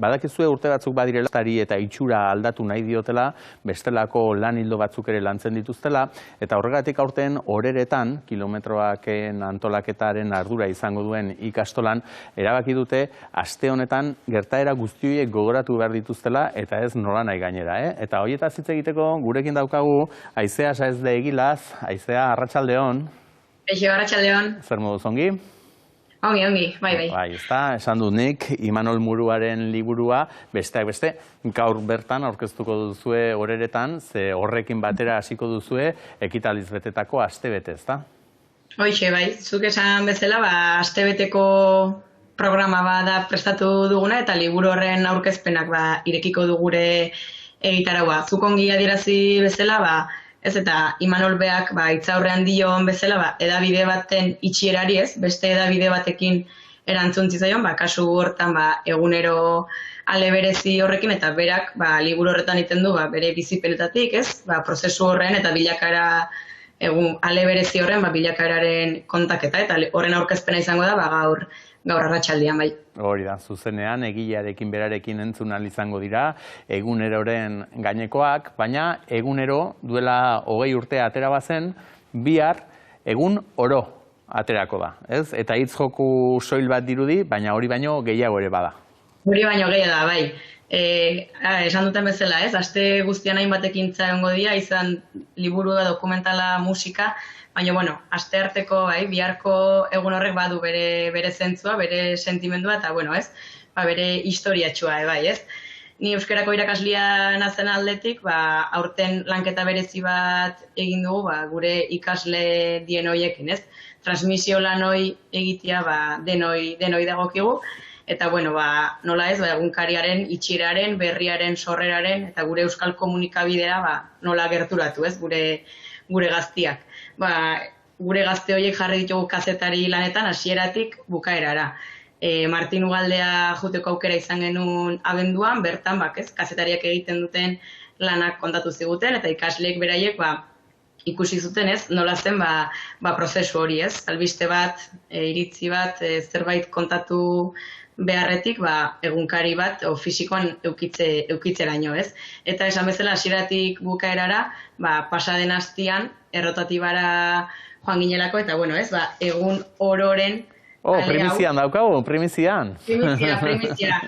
Badakizue urte batzuk badirela eta itxura aldatu nahi diotela, bestelako lan hildo batzuk ere lantzen dituztela, eta horregatik aurten oreretan, kilometroaken antolaketaren ardura izango duen ikastolan, erabaki dute aste honetan gertaera guztioiek gogoratu behar dituztela, eta ez nola nahi gainera. Eta horietaz hitz egiteko gurekin daukagu Aizea Saezde Egilaz. Aizea, arratsaldeon. Eixo, arratsaldeon. Zer moduz ongi? Ongi, bai. Bai, esan dut nik, Imanol Muruaren liburua, besteak beste, gaur bertan aurkeztuko duzue oreretan, ze horrekin batera hasiko duzue, ekitaliz betetako astebete, ezta? Hoixe, bai, zuk esan bezala, astebeteko programa da prestatu duguna, eta liburu horren aurkezpenak irekiko du gure egitaraua. Zuk ongi adierazi bezala, ez eta Imanol beak hitzaurrean dion bezala, edabide baten itxierari ez, beste edabide batekin erantzun zitzaion, kasu hortan egunero ale berezi horrekin, eta berak liburu horretan egiten du bere bizipenetatik, ez, prozesu horren eta bilakaera ale berezi horren bilakaeraren kontaketa, eta horren aurkezpena izango da gaur arratsaldean bai. Hori da, zuzenean, egilearekin berarekin entzun ahal izango dira, eguneroren gainekoak, baina egunero duela 20 urte atera bazen, bihar egun oro aterako da, ez? Eta hitz joku soil bat dirudi, baina hori baino gehiago ere bada. Hori baino gehiago da, bai. Esan duten bezala, ez? Aste guztian hainbat ekintza egongo dira, izan liburua, dokumentala, musika, baina, aste arteko, biharko egun horrek badu bere zentzua, bere sentimendua, eta, ez? Bere historiatxua, bai, ez? Ni euskarako irakaslia nazen aldetik, aurten lanketa berezi bat egin dugu, gure ikasle dien hoiekin, ez? Transmisio lan hoi egitea, denoi dagokigu, eta, nola ez, egunkariaren, itxiraren, berriaren, sorreraren, eta gure euskal komunikabidea, nola gerturatu, ez, gure gaztiak. Gure gazte horiek jarri ditugu kazetari lanetan hasieratik bukaerara. Martin Ugaldea juteko aukera izan genuen abenduan, bertan, kazetariak egiten duten lanak kontatu ziguten, eta ikasleek beraiek, ikusi zuten ez, nola zen, prozesu hori ez, albiste bat, iritzi bat, zerbait kontatu beharretik, egunkari bat, fisikoan eukitzeraino ez. Eta esan bezala, hasieratik bukaerara, pasaden astian, errotatibara joan ginelako, eta egun ororen... Primizian daukagu, primizian. Primizia.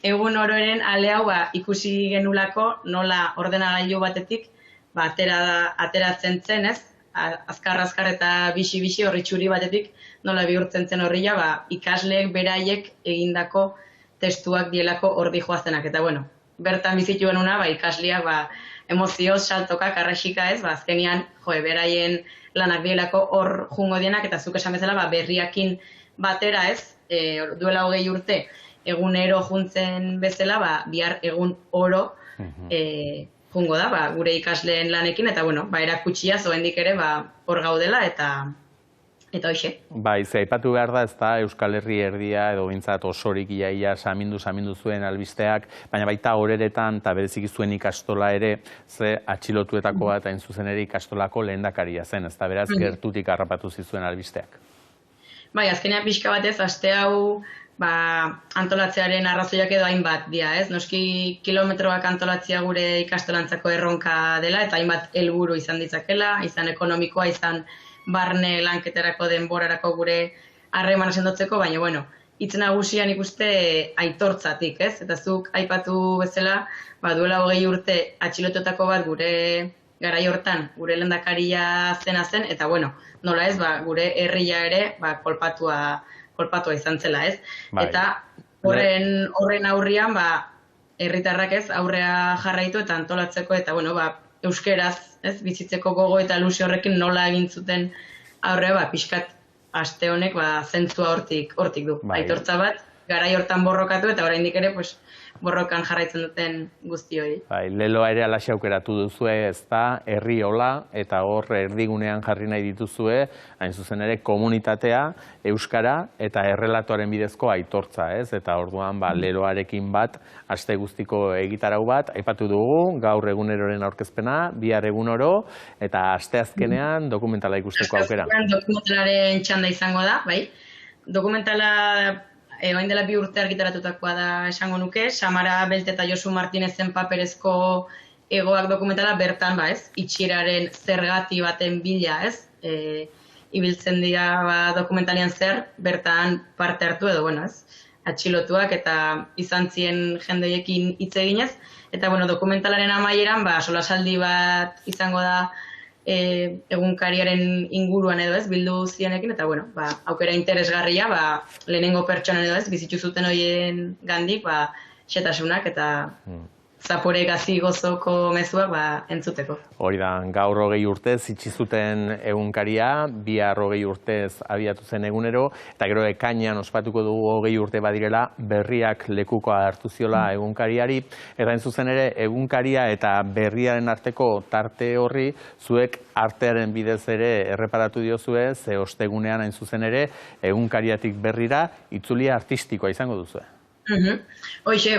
Egun ororen ale hau ikusi genulako, nola ordenagailu batetik, ateratzen zen, ez? Azkar eta bixi horri txuri batetik, nola bihurtzen zen horria, ikasleek beraiek egindako testuak dielako ordi joazenak. Eta, bertan bizitu genuna, ikasleak, emozioz, saltoka, karraxika ez, azkenian, beraien lanak dielako hor jungo dienak, eta zuk esan bezala, berriakin batera ez, duela 20 urte, egunero juntzen bezala, bihar egun oro jungo da, gure ikasleen lanekin, eta, erakutsia zoendik ere, hor gaudela, eta hoxe. Ze aipatu behar da, ez da, Euskal Herri erdia, edo bintzat osorik iaia samindu zuen albisteak, baina baita horeretan, eta berezik zuen ikastola ere, ze atxilotuetakoa eta zuzen ere ikastolako lehendakaria zen, ez da, beraz, gertutik harrapatu zizuen albisteak. Azkenean pixka batez, aste hau, antolatzearen arrazoiak edo hainbat dira, ez? Noski kilometroak antolatzea gure ikastolantzako erronka dela, eta hainbat helburu izan ditzakela, izan ekonomikoa, izan barne lanketarako denborarako gure harremana sendotzeko, baina, hitz nagusian ikuste aitortzatik, ez? Eta zuk aipatu bezala, duela 20 urte atxilotutako bat gure garai hortan, gure lehendakaria zena zen, eta, nola ez, gure herria ere, kolpatua izan zela, ez? Eta horren aurrian, herritarrak ez, aurrea jarraitu eta antolatzeko, eta, euskeraz, ez, bizitzeko gogo eta ilusio horrekin nola egin zuten aurre, pixkat aste honek, zentzua hortik du. Aitortza bat, garai hortan borrokatu eta oraindik ere, borrokan jarraitzen duten guzti hori. Leloa ere alaxe aukeratu duzue, ez da, herri hola, eta hor erdigunean jarri nahi dituzue, hain zuzen ere, komunitatea, euskara eta errelatoaren bidezko aitortza, ez? Eta orduan, leloarekin bat, aste guztiko egitarau bat, aipatu dugu, gaur eguneroren aurkezpena, bihar egunoro, eta asteazkenean dokumentala ikusteko aukera. Dokumentalaren txanda izango da, bai. Dokumentala orain dela 2 urte argitaratutakoa da esango nuke, Samara Belte eta Josu Martinezen paperezko egoak dokumentala bertan, itxieraren zergati baten bila, ibiltzen dira dokumentalian zer, bertan parte hartu edo, atxilotuak eta izan zien jendeekin hitz eginez. Eta, dokumentalaren amaieran, solasaldi bat izango da egunkariaren inguruan edo bildu zienekin, eta, aukera interesgarria, lehenengo pertsonen edo bizitu zuten horien gandik, xetasunak eta zapore gazi gozoko mezuak entzuteko. Hori da, gaur 20 urtez itxi zuten egunkaria, bihar 20 urtez abiatu zen egunero, eta gero ekainean ospatuko dugu 20 urte badirela berriak lekukoa hartu ziola egunkariari, eta hain zuzen ere egunkaria eta berriaren arteko tarte horri zuek artearen bidez ere erreparatu diozue, ze ostegunean hain zuzen ere egunkariatik berrira itzulia artistikoa izango duzue. Hoxe,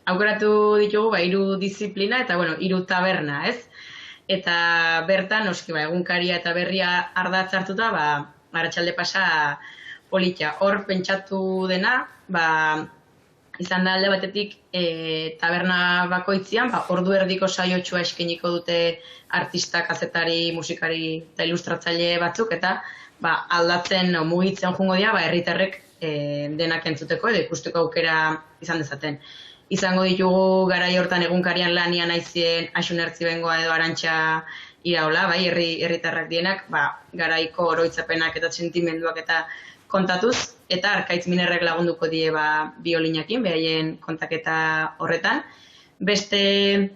aukeratu ditugu 3 disiplina eta 3 taberna, Eta bertan, egunkaria eta berria ardatz hartuta, arratsalde pasa politia. Hor pentsatu dena, izan da alde batetik taberna bakoitzian, ordu erdiko saiotsua eskainiko dute artistak, kazetari, musikari eta ilustratzaile batzuk, eta aldatzen, mugitzen joango dira, herritarrek denak entzuteko edo ikusteko aukera izan dezaten. Izango ditugu garai hortan egunkarian lanian aizien Axun Ertzibengoa edo Arantxa Iraola, herritarrak dienak, garaiko oroitzapenak eta sentimenduak eta kontatuz, eta Arkaitz Minerrek lagunduko die biolinakin, behaien kontaketa horretan. Beste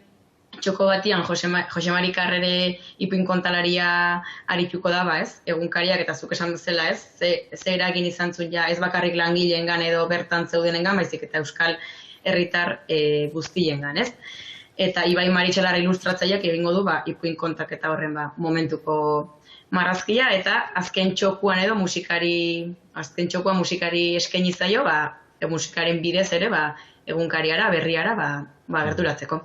txoko batian Jose Mari Karrere ipuin kontalaria arituko da, egunkariak eta zuk esan bezala, ze eragin izan zuen ez bakarrik langileengan edo bertan zeudenengan, baizik eta euskal herritar guztiengan, Eta Ibai Maritxelar ilustratzaileak egingo du ipuin kontaketa horren momentuko marrazkia, eta azken txokuan edo musikari eskaini zaio, musikaren bidez ere egunkariara, berriara gerturatzeko.